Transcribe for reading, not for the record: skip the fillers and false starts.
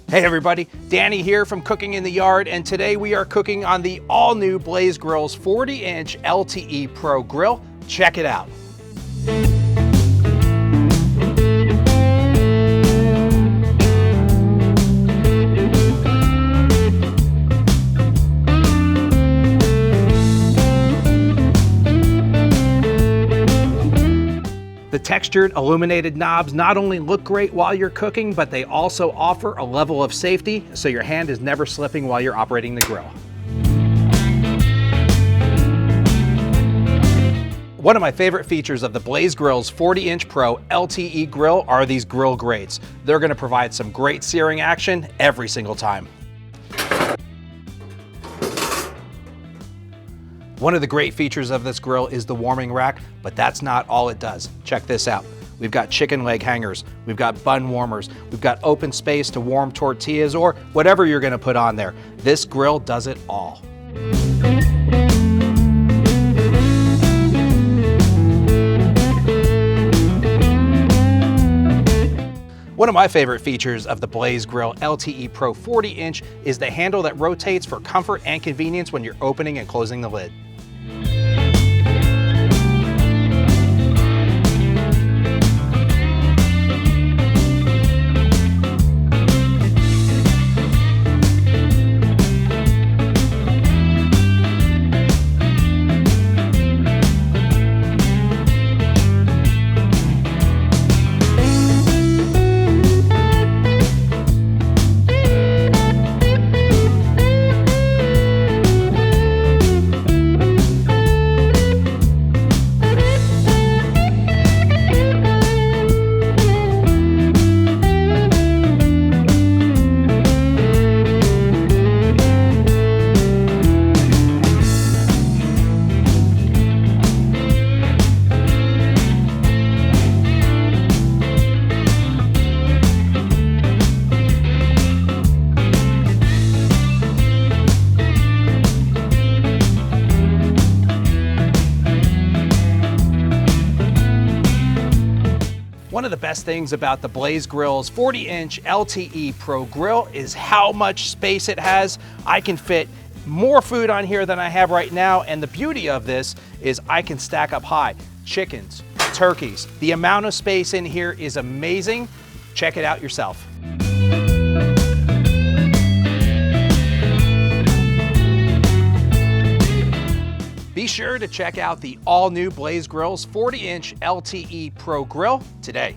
Hey everybody, Danny here from Cooking in the Yard, and today we are cooking on the all-new Blaze Grill's 40-inch LTE Pro grill. Check it out. The textured illuminated knobs not only look great while you're cooking, but they also offer a level of safety so your hand is never slipping while you're operating the grill. One of my favorite features of the Blaze Grill's 40-inch Pro LTE grill are these grill grates. They're going to provide some great searing action every single time. One of the great features of this grill is the warming rack, but that's not all it does. Check this out. We've got chicken leg hangers, we've got bun warmers, we've got open space to warm tortillas or whatever you're gonna put on there. This grill does it all. One of my favorite features of the Blaze Grill LTE Pro 40-inch is the handle that rotates for comfort and convenience when you're opening and closing the lid. One of the best things about the Blaze Grill's 40-inch LTE Pro grill is how much space it has. I can fit more food on here than I have right now, and the beauty of this is I can stack up high. Chickens, turkeys, the amount of space in here is amazing. Check it out yourself. Be sure to check out the all-new Blaze Grill's 40-inch LTE Pro grill today.